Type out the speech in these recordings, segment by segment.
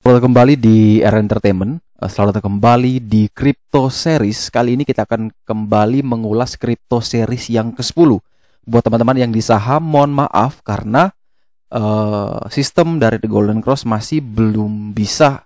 Selamat kembali di Era Entertainment. Selamat kembali di Crypto Series. Kali ini kita akan kembali mengulas Crypto Series yang ke-10. Buat teman-teman yang di saham, mohon maaf karena sistem dari The Golden Cross masih belum bisa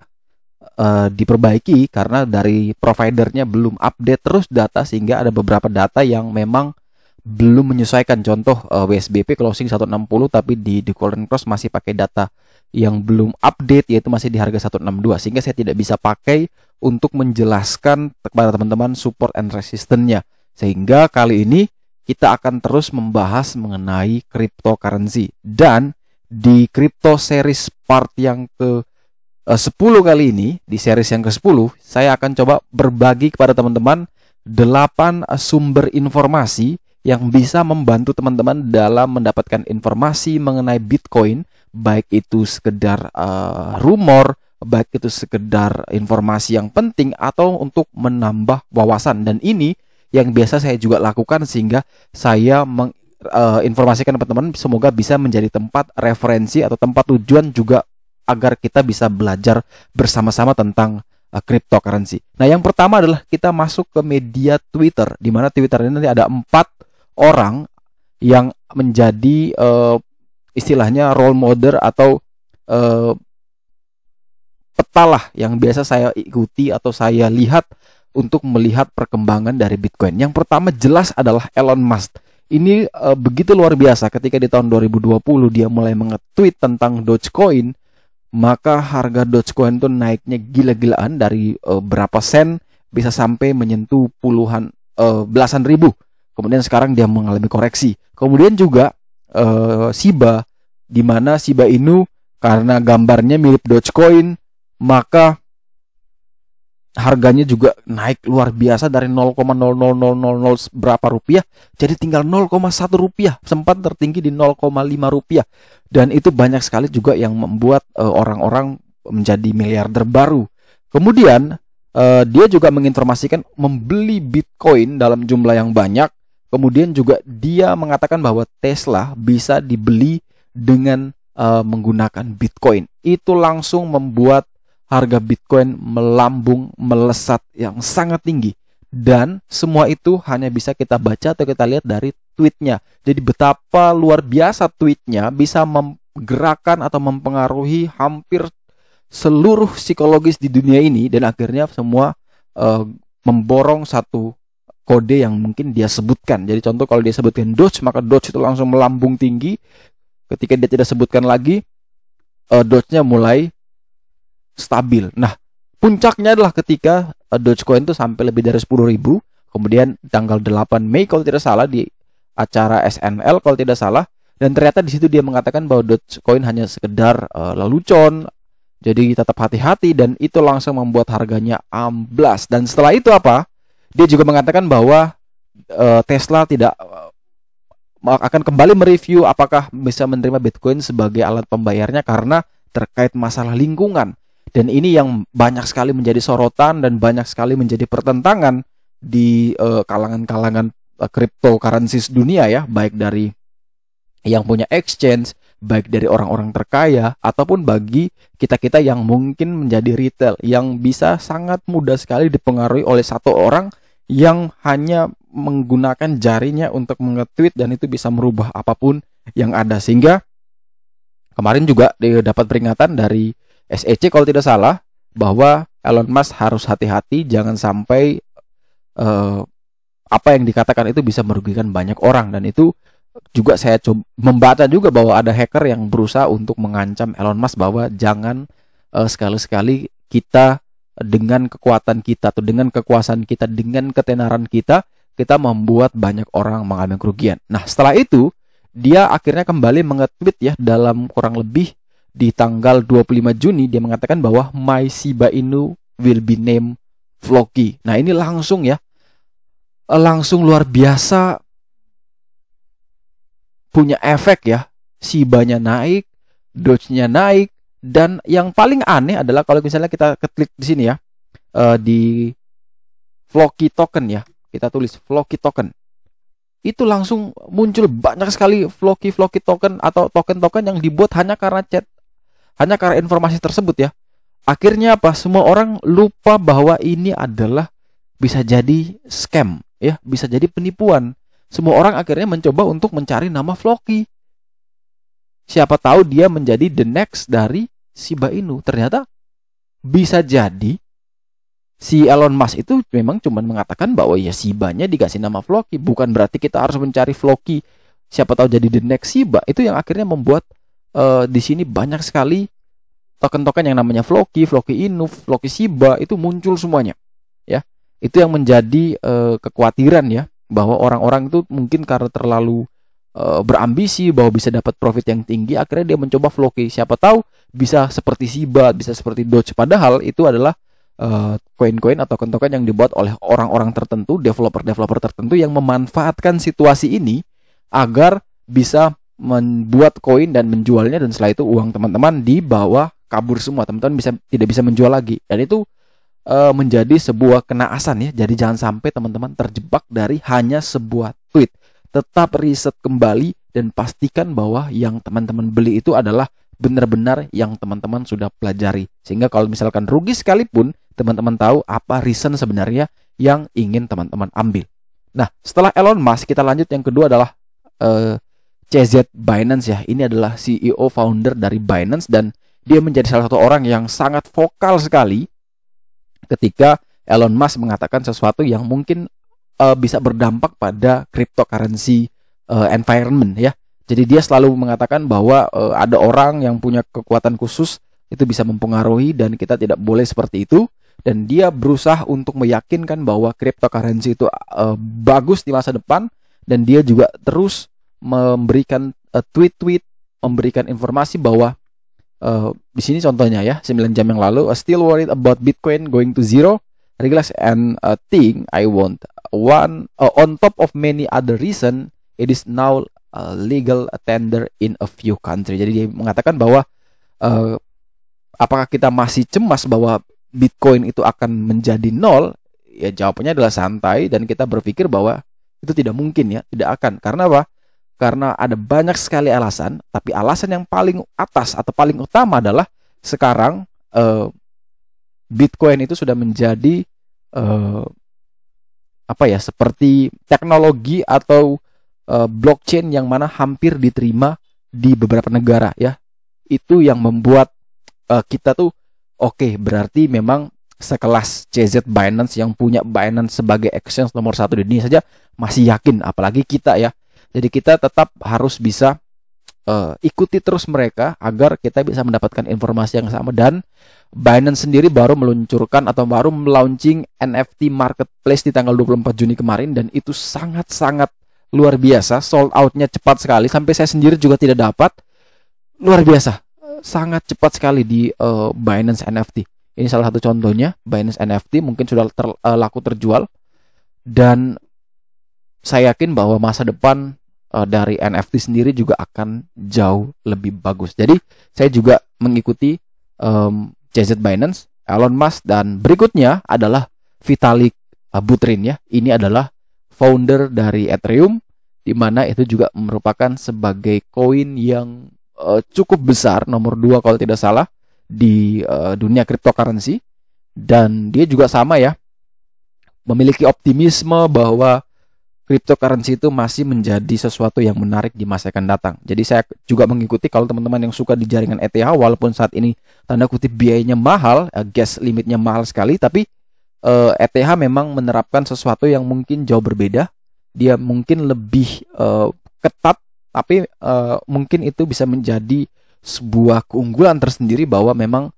diperbaiki karena dari providernya belum update terus data, sehingga ada beberapa data yang memang belum menyesuaikan. Contoh WSBP closing 160, tapi di The Golden Cross masih pakai data yang belum update, yaitu masih di harga 162, sehingga saya tidak bisa pakai untuk menjelaskan kepada teman-teman support and resistance-nya. Sehingga kali ini kita akan terus membahas mengenai cryptocurrency. Dan di Crypto Series part yang ke 10 kali ini, di series yang ke-10, saya akan coba berbagi kepada teman-teman 8 sumber informasi yang bisa membantu teman-teman dalam mendapatkan informasi mengenai Bitcoin, baik itu sekedar rumor, baik itu sekedar informasi yang penting, atau untuk menambah wawasan. Dan ini yang biasa saya juga lakukan, sehingga saya menginformasikan teman-teman semoga bisa menjadi tempat referensi atau tempat tujuan juga, agar kita bisa belajar bersama-sama tentang cryptocurrency. Nah, yang pertama adalah kita masuk ke media Twitter, di mana Twitter ini nanti ada 4 orang yang menjadi istilahnya role model atau peta lah yang biasa saya ikuti atau saya lihat untuk melihat perkembangan dari Bitcoin. Yang pertama jelas adalah Elon Musk. Ini begitu luar biasa, ketika di tahun 2020 dia mulai nge-tweet tentang Dogecoin, maka harga Dogecoin itu naiknya gila-gilaan dari berapa sen bisa sampai menyentuh belasan ribu. Kemudian sekarang dia mengalami koreksi. Kemudian juga Shiba, di mana Shiba Inu karena gambarnya mirip Dogecoin, maka harganya juga naik luar biasa dari 0,00000 berapa rupiah jadi tinggal 0,1 rupiah, sempat tertinggi di 0,5 rupiah. Dan itu banyak sekali juga yang membuat orang-orang menjadi miliarder baru. Kemudian dia juga menginformasikan membeli Bitcoin dalam jumlah yang banyak. Kemudian juga dia mengatakan bahwa Tesla bisa dibeli dengan menggunakan Bitcoin. Itu langsung membuat harga Bitcoin melambung, melesat yang sangat tinggi. Dan semua itu hanya bisa kita baca atau kita lihat dari tweetnya. Jadi betapa luar biasa tweetnya bisa menggerakkan atau mempengaruhi hampir seluruh psikologis di dunia ini. Dan akhirnya semua memborong satu kode yang mungkin dia sebutkan. Jadi contoh, kalau dia sebutkan Doge, maka Doge itu langsung melambung tinggi. Ketika dia tidak sebutkan lagi, Doge-nya mulai stabil. Nah, puncaknya adalah ketika Dogecoin itu sampai lebih dari 10.000. Kemudian tanggal 8 Mei kalau tidak salah, di acara SNL kalau tidak salah, dan ternyata di situ dia mengatakan bahwa Dogecoin hanya sekedar lelucon. Jadi tetap hati-hati, dan itu langsung membuat harganya amblas. Dan setelah itu apa? Dia juga mengatakan bahwa Tesla tidak akan kembali mereview apakah bisa menerima Bitcoin sebagai alat pembayarnya karena terkait masalah lingkungan. Dan ini yang banyak sekali menjadi sorotan dan banyak sekali menjadi pertentangan di kalangan-kalangan cryptocurrencies dunia ya, baik dari yang punya exchange, baik dari orang-orang terkaya, ataupun bagi kita-kita yang mungkin menjadi retail, yang bisa sangat mudah sekali dipengaruhi oleh satu orang yang hanya menggunakan jarinya untuk nge-tweet, dan itu bisa merubah apapun yang ada. Sehingga kemarin juga dapat peringatan dari SEC kalau tidak salah, bahwa Elon Musk harus hati-hati, jangan sampai apa yang dikatakan itu bisa merugikan banyak orang. Dan itu juga saya membaca juga bahwa ada hacker yang berusaha untuk mengancam Elon Musk bahwa jangan sekali-sekali kita dengan kekuatan kita atau dengan kekuasaan kita, dengan ketenaran kita membuat banyak orang mengalami kerugian. Nah, setelah itu dia akhirnya kembali nge-tweet ya, dalam kurang lebih di tanggal 25 Juni dia mengatakan bahwa my Shiba Inu will be named Floki. Nah, ini langsung ya, langsung luar biasa punya efek ya. Shibanya naik, Doge-nya naik, dan yang paling aneh adalah kalau misalnya kita klik di sini ya, di Floki token ya, kita tulis Floki token, itu langsung muncul banyak sekali Floki token atau token-token yang dibuat hanya karena informasi tersebut ya. akhirnya apa? Semua orang lupa bahwa ini adalah bisa jadi scam, ya, bisa jadi penipuan. Semua orang akhirnya mencoba untuk mencari nama Floki. Siapa tahu dia menjadi the next dari Shiba Inu. Ternyata bisa jadi si Elon Musk itu memang cuma mengatakan bahwa ya Shiba-nya dikasih nama Floki. Bukan berarti kita harus mencari Floki. Siapa tahu jadi the next Shiba. Itu yang akhirnya membuat di sini banyak sekali token-token yang namanya Floki, Floki Inu, Floki Shiba itu muncul semuanya. Ya, itu yang menjadi kekhawatiran ya, bahwa orang-orang itu mungkin karena terlalu berambisi bahwa bisa dapat profit yang tinggi, akhirnya dia mencoba Floki. Siapa tahu bisa seperti Shiba, bisa seperti Doge. Padahal itu adalah koin-koin atau token-token yang dibuat oleh orang-orang tertentu, developer-developer tertentu yang memanfaatkan situasi ini agar bisa membuat koin dan menjualnya, dan setelah itu uang teman-teman dibawa kabur semua. Teman-teman tidak bisa menjual lagi, dan itu menjadi sebuah kenaasan ya. Jadi jangan sampai teman-teman terjebak dari hanya sebuah tweet. Tetap riset kembali dan pastikan bahwa yang teman-teman beli itu adalah benar-benar yang teman-teman sudah pelajari. Sehingga kalau misalkan rugi sekalipun, teman-teman tahu apa reason sebenarnya yang ingin teman-teman ambil. Nah, setelah Elon Musk, kita lanjut yang kedua adalah CZ Binance ya. Ini adalah CEO founder dari Binance, dan dia menjadi salah satu orang yang sangat vokal sekali ketika Elon Musk mengatakan sesuatu yang mungkin bisa berdampak pada cryptocurrency environment ya. Jadi dia selalu mengatakan bahwa ada orang yang punya kekuatan khusus itu bisa mempengaruhi, dan kita tidak boleh seperti itu. Dan dia berusaha untuk meyakinkan bahwa cryptocurrency itu bagus di masa depan, dan dia juga terus memberikan tweet-tweet, memberikan informasi bahwa di sini contohnya ya, 9 jam yang lalu, still worried about Bitcoin going to zero, regardless and thing I want one on top of many other reason it is now legal tender in a few countries. Jadi dia mengatakan bahwa apakah kita masih cemas bahwa Bitcoin itu akan menjadi nol? Ya jawabannya adalah santai, dan kita berpikir bahwa itu tidak mungkin ya, tidak akan. Karena apa? Karena ada banyak sekali alasan, tapi alasan yang paling atas atau paling utama adalah sekarang Bitcoin itu sudah menjadi seperti teknologi atau blockchain yang mana hampir diterima di beberapa negara ya. Itu yang membuat kita tuh oke, berarti memang sekelas CZ Binance yang punya Binance sebagai exchange nomor 1 di dunia saja masih yakin, apalagi kita ya. Jadi kita tetap harus bisa ikuti terus mereka agar kita bisa mendapatkan informasi yang sama. Dan Binance sendiri baru meluncurkan atau baru melaunching NFT marketplace di tanggal 24 Juni kemarin, dan itu sangat-sangat luar biasa. Sold out-nya cepat sekali, sampai saya sendiri juga tidak dapat. Luar biasa, sangat cepat sekali di Binance NFT. Ini salah satu contohnya, Binance NFT mungkin sudah laku terjual. Dan saya yakin bahwa masa depan dari NFT sendiri juga akan jauh lebih bagus. Jadi saya juga mengikuti CZ Binance, Elon Musk, dan berikutnya adalah Vitalik Buterin ya. Ini adalah founder dari Ethereum, di mana itu juga merupakan sebagai koin yang cukup besar, nomor 2 kalau tidak salah di dunia cryptocurrency. Dan dia juga sama ya, memiliki optimisme bahwa cryptocurrency itu masih menjadi sesuatu yang menarik di masa akan datang. Jadi saya juga mengikuti, kalau teman-teman yang suka di jaringan ETH, walaupun saat ini tanda kutip biayanya mahal, gas limitnya mahal sekali, tapi ETH memang menerapkan sesuatu yang mungkin jauh berbeda. Dia mungkin lebih ketat, tapi mungkin itu bisa menjadi sebuah keunggulan tersendiri bahwa memang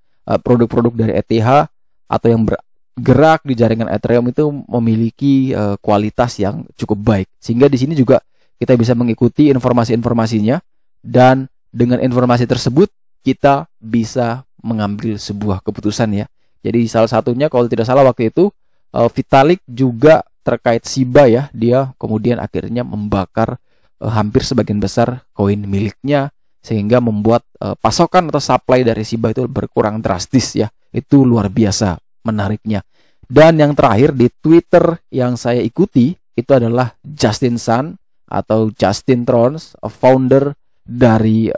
produk-produk dari ETH atau yang bergerak di jaringan Ethereum itu memiliki kualitas yang cukup baik. Sehingga di sini juga kita bisa mengikuti informasi-informasinya, dan dengan informasi tersebut kita bisa mengambil sebuah keputusan ya. Jadi salah satunya kalau tidak salah waktu itu Vitalik juga terkait Shiba ya, dia kemudian akhirnya membakar hampir sebagian besar koin miliknya, sehingga membuat pasokan atau supply dari Shiba itu berkurang drastis ya. Itu luar biasa menariknya. Dan yang terakhir di Twitter yang saya ikuti itu adalah Justin Sun atau Justin Trons, founder dari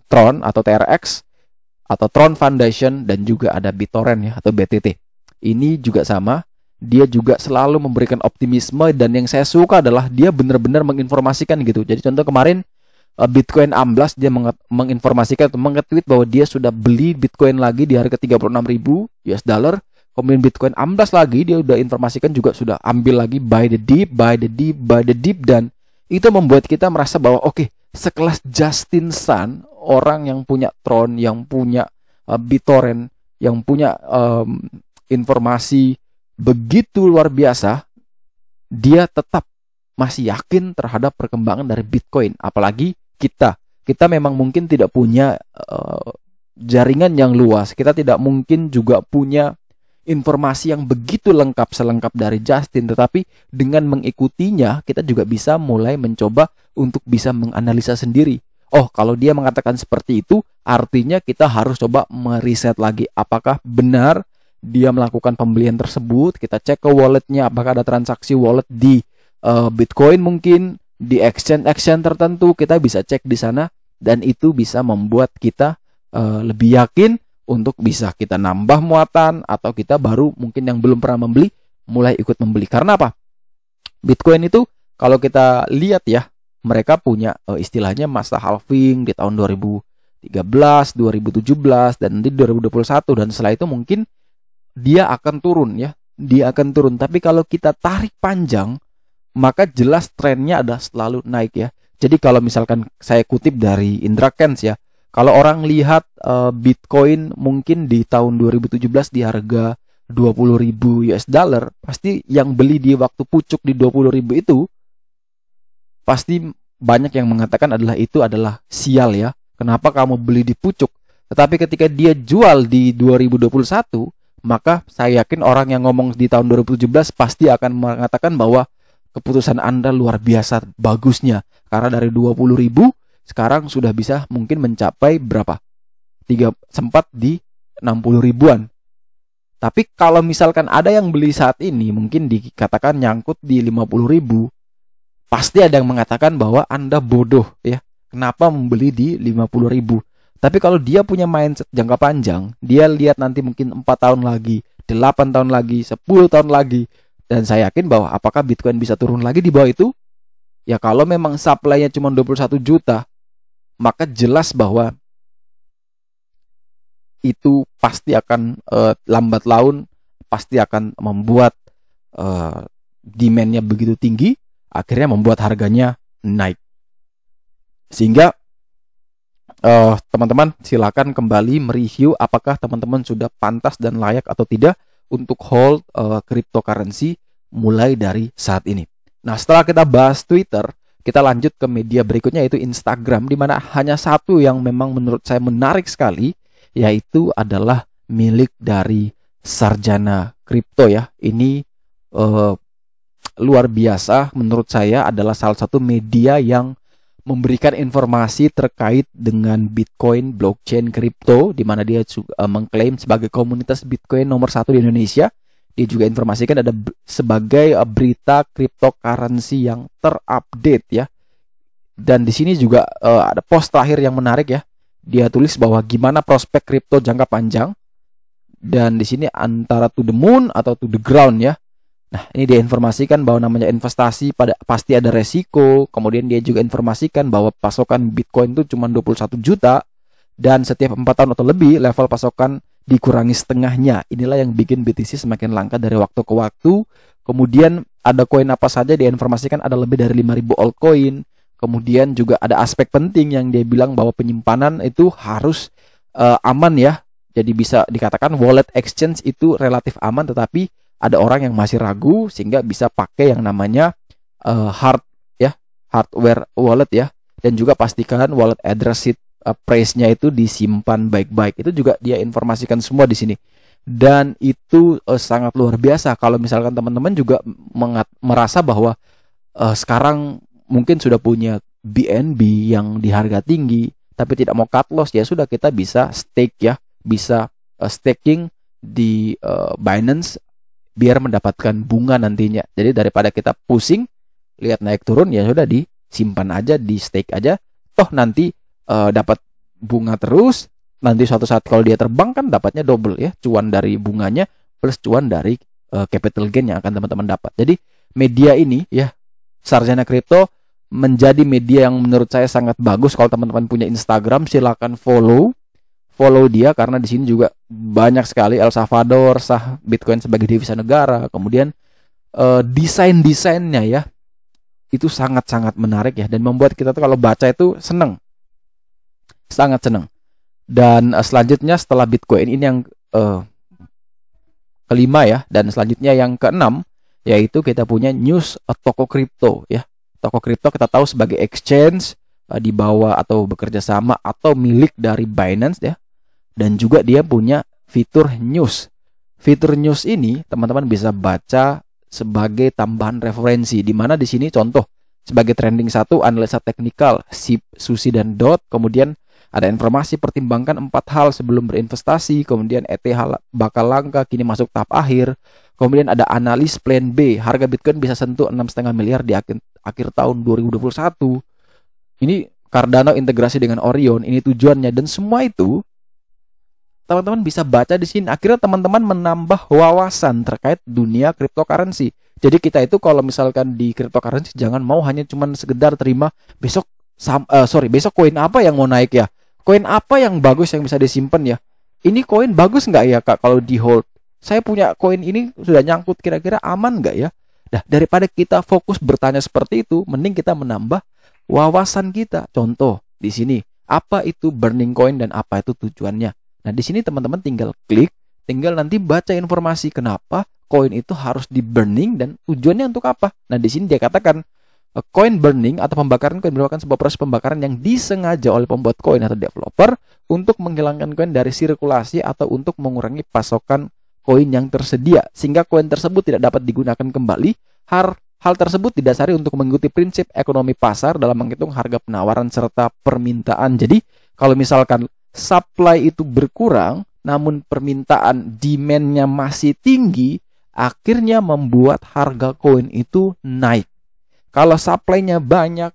Tron atau TRX. atau Tron Foundation, dan juga ada BitTorrent ya atau BTT. Ini juga sama, dia juga selalu memberikan optimisme, dan yang saya suka adalah dia benar-benar menginformasikan gitu. Jadi contoh kemarin Bitcoin amblas, dia menginformasikan atau nge-tweet bahwa dia sudah beli Bitcoin lagi di harga 36.000 US dollar. Kemudian Bitcoin amblas lagi, dia udah informasikan juga sudah ambil lagi buy the dip, buy the dip, buy the dip, dan itu membuat kita merasa bahwa oke, sekelas Justin Sun, orang yang punya Tron, yang punya BitTorrent, yang punya informasi begitu luar biasa, dia tetap masih yakin terhadap perkembangan dari Bitcoin. Apalagi kita memang mungkin tidak punya jaringan yang luas, kita tidak mungkin juga punya informasi yang begitu lengkap selengkap dari Justin, tetapi dengan mengikutinya kita juga bisa mulai mencoba untuk bisa menganalisa sendiri. Oh, kalau dia mengatakan seperti itu, artinya kita harus coba meriset lagi apakah benar dia melakukan pembelian tersebut. Kita cek ke walletnya, apakah ada transaksi wallet di Bitcoin, mungkin di exchange tertentu, kita bisa cek di sana, dan itu bisa membuat kita lebih yakin untuk bisa kita nambah muatan, atau kita baru mungkin yang belum pernah membeli mulai ikut membeli. Karena apa? Bitcoin itu kalau kita lihat ya, mereka punya istilahnya masa halving di tahun 2013, 2017, dan nanti 2021, dan setelah itu mungkin dia akan turun ya, dia akan turun. Tapi kalau kita tarik panjang, maka jelas trennya ada selalu naik ya. Jadi kalau misalkan saya kutip dari Indra Kents ya, kalau orang lihat Bitcoin mungkin di tahun 2017 di harga 20.000 US dollar, pasti yang beli di waktu pucuk di 20.000 itu pasti banyak yang mengatakan itu adalah sial ya. Kenapa kamu beli di pucuk? Tetapi ketika dia jual di 2021, maka saya yakin orang yang ngomong di tahun 2017 pasti akan mengatakan bahwa keputusan Anda luar biasa bagusnya. Karena dari 20.000 sekarang sudah bisa mungkin mencapai berapa? Sempat di 60 ribuan. Tapi kalau misalkan ada yang beli saat ini, mungkin dikatakan nyangkut di 50.000, pasti ada yang mengatakan bahwa Anda bodoh ya. Kenapa membeli di 50.000? Tapi kalau dia punya mindset jangka panjang, dia lihat nanti mungkin 4 tahun lagi, 8 tahun lagi, 10 tahun lagi, dan saya yakin bahwa apakah Bitcoin bisa turun lagi di bawah itu? Ya kalau memang supply-nya cuma 21 juta, maka jelas bahwa itu pasti akan lambat laun pasti akan membuat demand-nya begitu tinggi, akhirnya membuat harganya naik. Sehingga teman-teman silakan kembali mereview apakah teman-teman sudah pantas dan layak atau tidak untuk hold cryptocurrency mulai dari saat ini. Nah, setelah kita bahas Twitter, kita lanjut ke media berikutnya, yaitu Instagram, di mana hanya satu yang memang menurut saya menarik sekali, yaitu adalah milik dari sarjana kripto ya. Ini luar biasa menurut saya, adalah salah satu media yang memberikan informasi terkait dengan Bitcoin, blockchain, kripto, di mana dia mengklaim sebagai komunitas Bitcoin nomor 1 di Indonesia. Dia juga informasikan ada sebagai berita cryptocurrency yang terupdate ya. Dan di sini juga ada post terakhir yang menarik ya. Dia tulis bahwa gimana prospek kripto jangka panjang. Dan di sini antara to the moon atau to the ground ya. Nah, ini dia informasikan bahwa namanya investasi pasti ada resiko. Kemudian dia juga informasikan bahwa pasokan Bitcoin itu cuma 21 juta. Dan setiap 4 tahun atau lebih level pasokan dikurangi setengahnya. Inilah yang bikin BTC semakin langka dari waktu ke waktu. Kemudian ada koin apa saja, dia informasikan ada lebih dari 5.000 altcoin. Kemudian juga ada aspek penting yang dia bilang bahwa penyimpanan itu harus aman ya. Jadi bisa dikatakan wallet exchange itu relatif aman, tetapi ada orang yang masih ragu sehingga bisa pakai yang namanya hardware wallet ya. Dan juga pastikan wallet address price-nya itu disimpan baik-baik. Itu juga dia informasikan semua di sini. Dan itu sangat luar biasa kalau misalkan teman-teman juga merasa bahwa sekarang mungkin sudah punya BNB yang di harga tinggi tapi tidak mau cut loss, ya sudah, kita bisa stake ya, bisa staking di Binance biar mendapatkan bunga nantinya. Jadi daripada kita pusing lihat naik turun, ya sudah disimpan aja, di stake aja, toh nanti dapat bunga terus, nanti suatu saat kalau dia terbang kan dapatnya double ya, cuan dari bunganya plus cuan dari capital gain yang akan teman-teman dapat. Jadi media ini ya, Sarjana Kripto menjadi media yang menurut saya sangat bagus. Kalau teman-teman punya Instagram, silakan follow dia, karena di sini juga banyak sekali El Salvador sah Bitcoin sebagai devisa negara. Kemudian desainnya ya, itu sangat-sangat menarik ya, dan membuat kita tuh kalau baca itu seneng, sangat seneng. Dan selanjutnya setelah Bitcoin ini yang kelima ya, dan selanjutnya yang keenam yaitu kita punya news toko kripto ya. Toko kripto kita tahu sebagai exchange di bawah atau bekerja sama atau milik dari Binance ya. Dan juga dia punya fitur news. Fitur news ini teman-teman bisa baca sebagai tambahan referensi, di mana di sini contoh sebagai trending 1 analisa teknikal SIP, SUSI dan DOT. Kemudian ada informasi pertimbangkan 4 hal sebelum berinvestasi. Kemudian ETH bakal langka kini masuk tahap akhir. Kemudian ada analis plan B, harga Bitcoin bisa sentuh 6,5 miliar di akhir tahun 2021. Ini Cardano integrasi dengan Orion, ini tujuannya, dan semua itu teman-teman bisa baca di sini. Akhirnya teman-teman menambah wawasan terkait dunia cryptocurrency. Jadi kita itu kalau misalkan di cryptocurrency jangan mau hanya cuman sekedar terima besok koin apa yang mau naik ya, koin apa yang bagus yang bisa disimpan ya, ini koin bagus nggak ya Kak kalau di hold, saya punya koin ini sudah nyangkut, kira-kira aman nggak ya. Nah, daripada kita fokus bertanya seperti itu, mending kita menambah wawasan kita. Contoh di sini, apa itu burning coin dan apa itu tujuannya. Nah, di sini teman-teman tinggal klik, tinggal nanti baca informasi kenapa koin itu harus di burning dan tujuannya untuk apa. Nah, di sini dia katakan coin burning atau pembakaran koin merupakan sebuah proses pembakaran yang disengaja oleh pembuat koin atau developer untuk menghilangkan koin dari sirkulasi atau untuk mengurangi pasokan koin yang tersedia sehingga koin tersebut tidak dapat digunakan kembali. Hal tersebut didasari untuk mengikuti prinsip ekonomi pasar dalam menghitung harga penawaran serta permintaan. Jadi kalau misalkan supply itu berkurang namun permintaan demand-nya masih tinggi, akhirnya membuat harga koin itu naik. Kalau supply-nya banyak,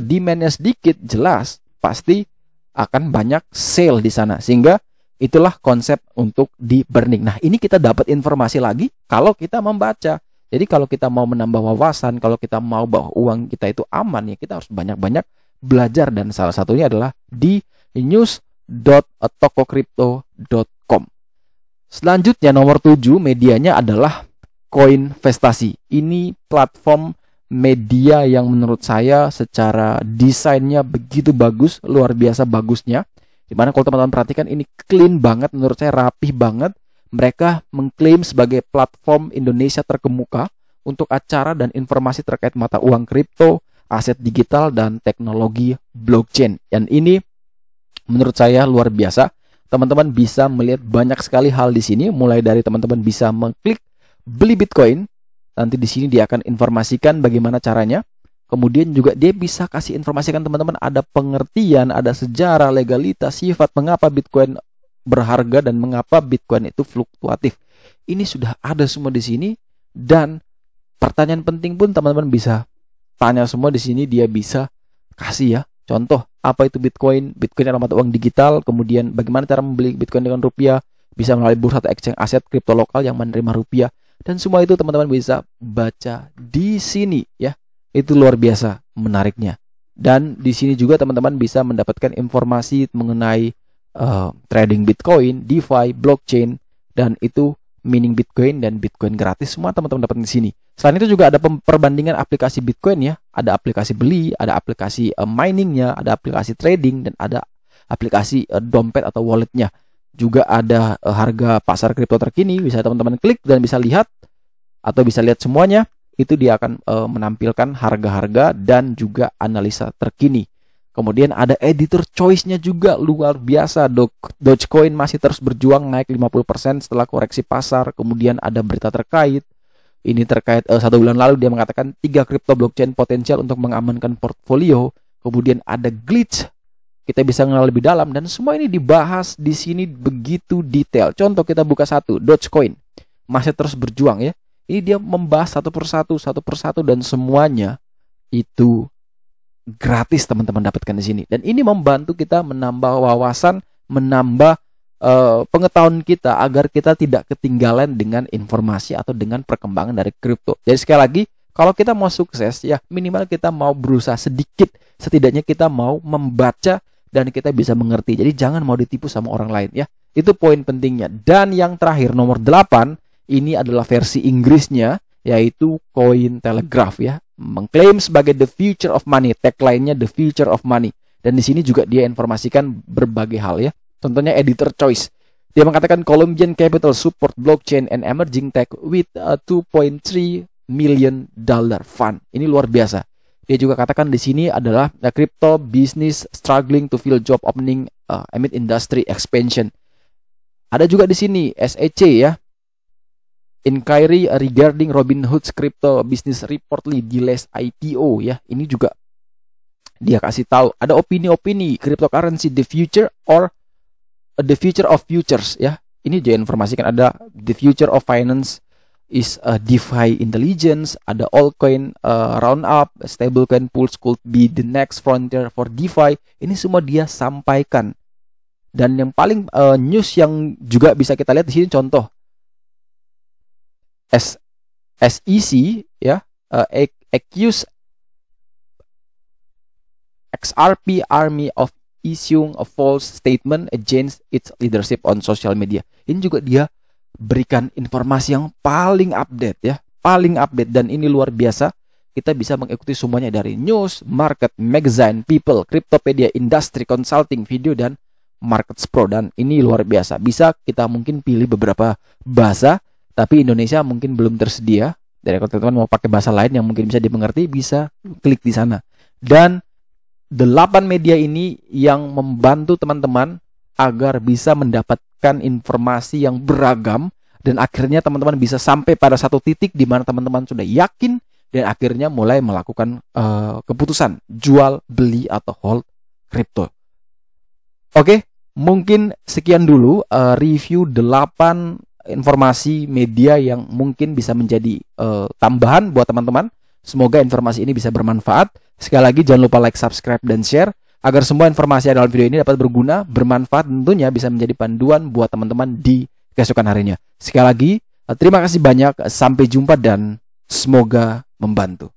demand-nya sedikit, jelas pasti akan banyak sale di sana. Sehingga itulah konsep untuk di burning. Nah, ini kita dapat informasi lagi kalau kita membaca. Jadi kalau kita mau menambah wawasan, kalau kita mau bahwa uang kita itu aman, ya kita harus banyak-banyak belajar. Dan salah satunya adalah di news.tokocrypto.com. Selanjutnya nomor 7 medianya adalah Koinvestasi. Ini platform media yang menurut saya secara desainnya begitu bagus, luar biasa bagusnya. Dimana kalau teman-teman perhatikan ini clean banget, menurut saya rapih banget. Mereka mengklaim sebagai platform Indonesia terkemuka untuk acara dan informasi terkait mata uang kripto, aset digital, dan teknologi blockchain. Dan ini menurut saya luar biasa. Teman-teman bisa melihat banyak sekali hal di sini, mulai dari teman-teman bisa mengklik beli Bitcoin. Nanti di sini dia akan informasikan bagaimana caranya. Kemudian juga dia bisa kasih informasikan teman-teman ada pengertian, ada sejarah, legalitas, sifat mengapa Bitcoin berharga dan mengapa Bitcoin itu fluktuatif. Ini sudah ada semua di sini, dan pertanyaan penting pun teman-teman bisa tanya semua di sini, dia bisa kasih ya. Contoh, apa itu Bitcoin? Bitcoin adalah mata uang digital. Kemudian bagaimana cara membeli Bitcoin dengan rupiah? Bisa melalui bursa atau exchange aset kripto lokal yang menerima rupiah. Dan semua itu teman-teman bisa baca di sini ya. Itu luar biasa menariknya. Dan di sini juga teman-teman bisa mendapatkan informasi mengenai trading Bitcoin, DeFi, blockchain, dan itu mining Bitcoin dan Bitcoin gratis. Semua teman-teman dapat di sini. Selain itu juga ada perbandingan aplikasi Bitcoin ya. Ada aplikasi beli, ada aplikasi miningnya, ada aplikasi trading, dan ada aplikasi dompet atau walletnya. Juga ada harga pasar kripto terkini, bisa teman-teman klik dan bisa lihat atau bisa lihat semuanya. Itu dia akan menampilkan harga-harga dan juga analisa terkini. Kemudian ada editor choice-nya juga luar biasa. Dogecoin masih terus berjuang naik 50% setelah koreksi pasar. Kemudian ada berita terkait. Ini terkait 1 bulan lalu dia mengatakan 3 kripto blockchain potensial untuk mengamankan portfolio. Kemudian ada glitch. Kita bisa mengenal lebih dalam dan semua ini dibahas di sini begitu detail. Contoh kita buka satu, Dogecoin masih terus berjuang ya. Ini dia membahas satu persatu dan semuanya itu gratis teman-teman dapatkan di sini. Dan ini membantu kita menambah wawasan menambah pengetahuan kita agar kita tidak ketinggalan dengan informasi atau dengan perkembangan dari kripto. Jadi sekali lagi, kalau kita mau sukses ya minimal kita mau berusaha sedikit, setidaknya kita mau membaca dan kita bisa mengerti. Jadi jangan mau ditipu sama orang lain ya. Itu poin pentingnya. Dan yang terakhir nomor 8, ini adalah versi Inggrisnya, yaitu Cointelegraph ya. Mengklaim sebagai the future of money, tagline-nya the future of money. Dan di sini juga dia informasikan berbagai hal ya. Contohnya editor choice. Dia mengatakan Colombian capital support blockchain and emerging tech with a $2.3 million fund. Ini luar biasa. Dia juga katakan di sini adalah crypto business struggling to fill job opening amid industry expansion. Ada juga di sini SEC ya. Inquiry regarding Robinhood's crypto business reportedly delays IPO ya. Ini juga dia kasih tahu ada opini-opini cryptocurrency the future or the future of futures ya. Ini juga informasikan ada the future of finance is DeFi intelligence, ada altcoin roundup, stablecoin pools could be the next frontier for DeFi. Ini semua dia sampaikan. Dan yang paling news yang juga bisa kita lihat di sini contoh SEC ya, accuse XRP Army of issuing a false statement against its leadership on social media. Ini juga dia berikan informasi yang paling update ya, paling update, dan ini luar biasa. Kita bisa mengikuti semuanya dari news, market, magazine, people, Cryptopedia, industry, consulting, video, dan Markets Pro. Dan ini luar biasa. Bisa kita mungkin pilih beberapa bahasa, tapi Indonesia mungkin belum tersedia. Dari kalau teman-teman mau pakai bahasa lain yang mungkin bisa dimengerti, bisa klik di sana. Dan 8 media ini yang membantu teman-teman agar bisa mendapatkan informasi yang beragam dan akhirnya teman-teman bisa sampai pada satu titik di mana teman-teman sudah yakin dan akhirnya mulai melakukan keputusan jual, beli atau hold kripto. Oke, mungkin sekian dulu review 8 informasi media yang mungkin bisa menjadi tambahan buat teman-teman. Semoga informasi ini bisa bermanfaat. Sekali lagi jangan lupa like, subscribe, dan share agar semua informasi dalam video ini dapat berguna, bermanfaat, tentunya bisa menjadi panduan buat teman-teman di keesokan harinya. Sekali lagi, terima kasih banyak, sampai jumpa dan semoga membantu.